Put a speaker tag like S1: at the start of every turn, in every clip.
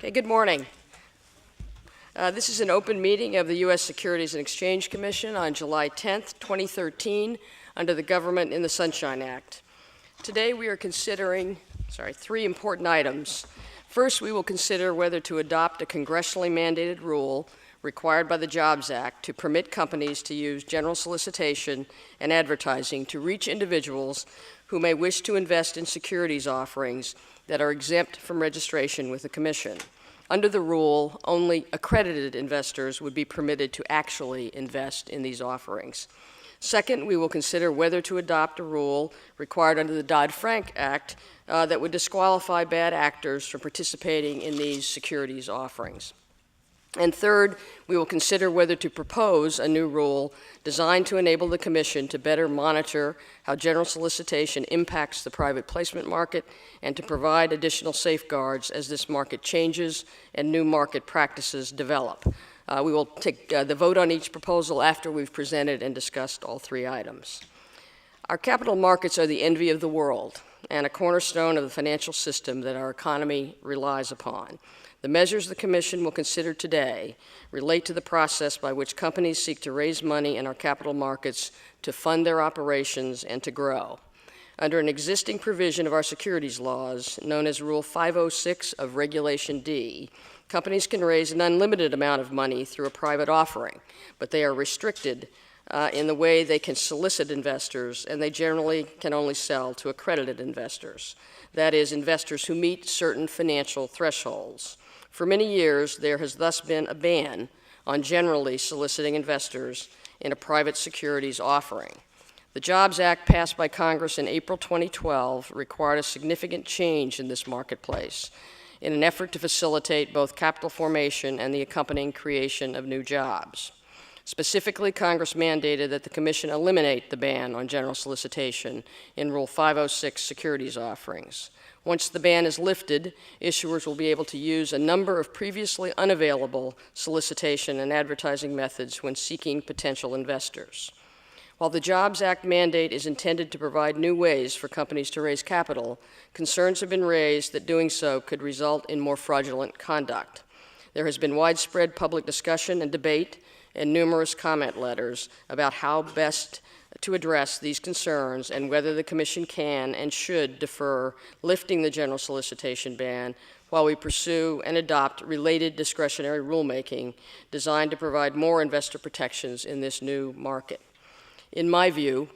S1: Okay, good morning. This is an open meeting of the U.S. Securities and Exchange Commission on July 10th, 2013, under the Government in the Sunshine Act. Today we are considering, three important items. First, we will consider whether to adopt a congressionally mandated rule required by the Jobs Act to permit companies to use general solicitation and advertising to reach individuals who may wish to invest in securities offerings that are exempt from registration with the Commission. Under the rule, only accredited investors would be permitted to actually invest in these offerings. Second, we will consider whether to adopt a rule required under the Dodd-Frank Act that would disqualify bad actors from participating in these securities offerings. And third, we will consider whether to propose a new rule designed to enable the Commission to better monitor how general solicitation impacts the private placement market and to provide additional safeguards as this market changes and new market practices develop. We will take the vote on each proposal after we've presented and discussed all three items. Our capital markets are the envy of the world and a cornerstone of the financial system that our economy relies upon. The measures the Commission will consider today relate to the process by which companies seek to raise money in our capital markets to fund their operations and to grow. Under an existing provision of our securities laws, known as Rule 506 of Regulation D, companies can raise an unlimited amount of money through a private offering, but they are restricted in the way they can solicit investors, and they generally can only sell to accredited investors. That is, investors who meet certain financial thresholds. For many years, there has thus been a ban on generally soliciting investors in a private securities offering. The Jobs Act passed by Congress in April 2012 required a significant change in this marketplace in an effort to facilitate both capital formation and the accompanying creation of new jobs. Specifically, Congress mandated that the Commission eliminate the ban on general solicitation in Rule 506 securities offerings. Once the ban is lifted, issuers will be able to use a number of previously unavailable solicitation and advertising methods when seeking potential investors. While the Jobs Act mandate is intended to provide new ways for companies to raise capital, concerns have been raised that doing so could result in more fraudulent conduct. There has been widespread public discussion and debate and numerous comment letters about how best to address these concerns and whether the Commission can and should defer lifting the general solicitation ban while we pursue and adopt related discretionary rulemaking designed to provide more investor protections in this new market. In my view,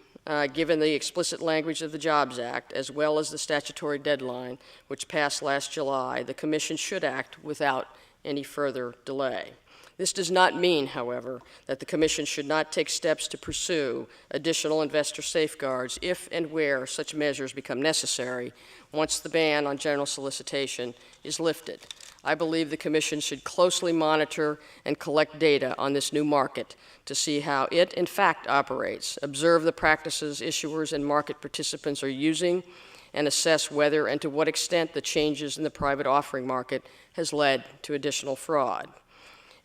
S1: given the explicit language of the Jobs Act, as well as the statutory deadline, which passed last July, the Commission should act without any further delay. This does not mean, however, that the Commission should not take steps to pursue additional investor safeguards if and where such measures become necessary once the ban on general solicitation is lifted. I believe the Commission should closely monitor and collect data on this new market to see how it, in fact, operates, observe the practices issuers and market participants are using, and assess whether and to what extent the changes in the private offering market has led to additional fraud.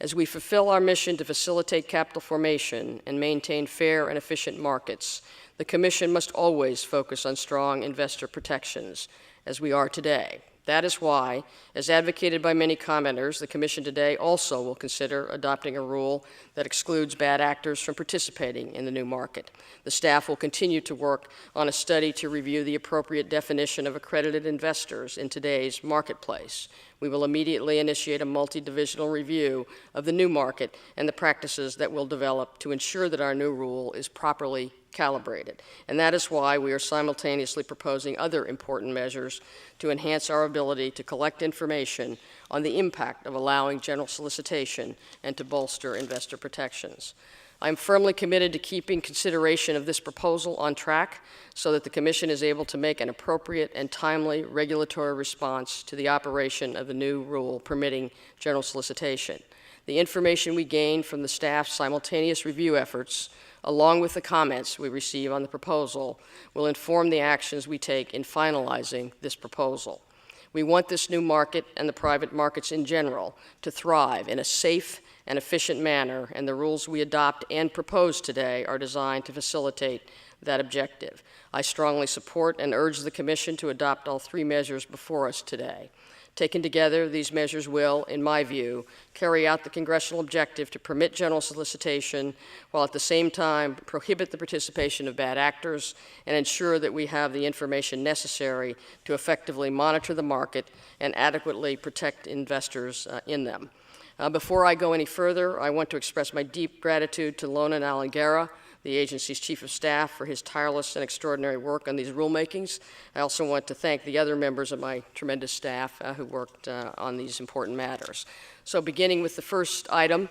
S1: As we fulfill our mission to facilitate capital formation and maintain fair and efficient markets, the Commission must always focus on strong investor protections, as we are today. That is why, as advocated by many commenters, the Commission today also will consider adopting a rule that excludes bad actors from participating in the new market. The staff will continue to work on a study to review the appropriate definition of accredited investors in today's marketplace. We will immediately initiate a multi-divisional review of the new market and the practices that will develop to ensure that our new rule is properly calibrated. And that is why we are simultaneously proposing other important measures to enhance our ability to collect information on the impact of allowing general solicitation and to bolster investor protections. I am firmly committed to keeping consideration of this proposal on track so that the Commission is able to make an appropriate and timely regulatory response to the operation of the new rule permitting general solicitation. The information we gain from the staff's simultaneous review efforts, along with the comments we receive on the proposal, will inform the actions we take in finalizing this proposal. We want this new market and the private markets in general to thrive in a safe and efficient manner, and the rules we adopt and propose today are designed to facilitate that objective. I strongly support and urge the Commission to adopt all three measures before us today. Taken together, these measures will, in my view, carry out the congressional objective to permit general solicitation while at the same time prohibit the participation of bad actors and ensure that we have the information necessary to effectively monitor the market and adequately protect investors in them. Before I go any further, I want to express my deep gratitude to Lonan Alangara, the agency's Chief of Staff, for his tireless and extraordinary work on these rulemakings. I also want to thank the other members of my tremendous staff who worked on these important matters. So beginning with the first item,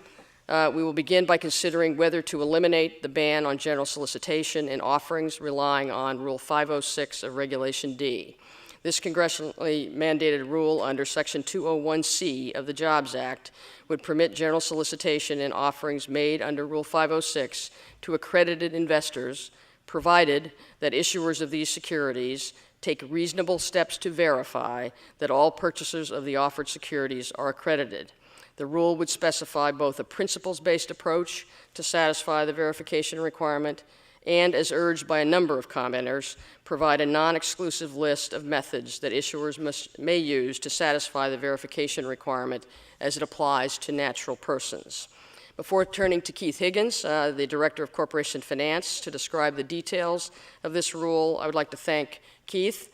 S1: we will begin by considering whether to eliminate the ban on general solicitation in offerings relying on Rule 506 of Regulation D. This congressionally mandated rule under Section 201C of the Jobs Act would permit general solicitation in offerings made under Rule 506 to accredited investors, provided that issuers of these securities take reasonable steps to verify that all purchasers of the offered securities are accredited. The rule would specify both a principles-based approach to satisfy the verification requirement and, as urged by a number of commenters, provide a non-exclusive list of methods that issuers may use to satisfy the verification requirement as it applies to natural persons. Before turning to Keith Higgins, the Director of Corporation Finance, to describe the details of this rule, I would like to thank Keith,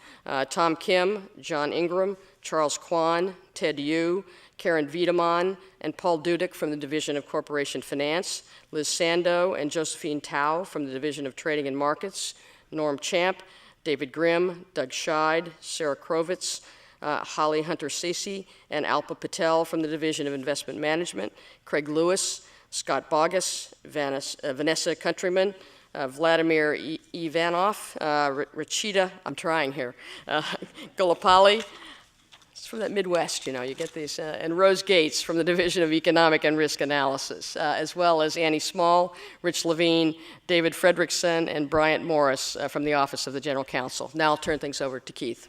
S1: Tom Kim, John Ingram, Charles Kwan, Ted Yu, Karen Wiedemann, and Paul Dudek from the Division of Corporation Finance, Liz Sando and Josephine Tao from the Division of Trading and Markets, Norm Champ, David Grimm, Doug Scheid, Sarah Krovitz, Holly Hunter-Sisi, and Alpa Patel from the Division of Investment Management, Craig Lewis, Scott Bogus, Vanessa Countryman, Vladimir Ivanov, Rachida, I'm trying here, Golopali. It's from that Midwest, you know, you get these, and Rose Gates from the Division of Economic and Risk Analysis, as well as Annie Small, Rich Levine, David Fredrickson, and Bryant Morris from the Office of the General Counsel. Now I'll turn things over to Keith.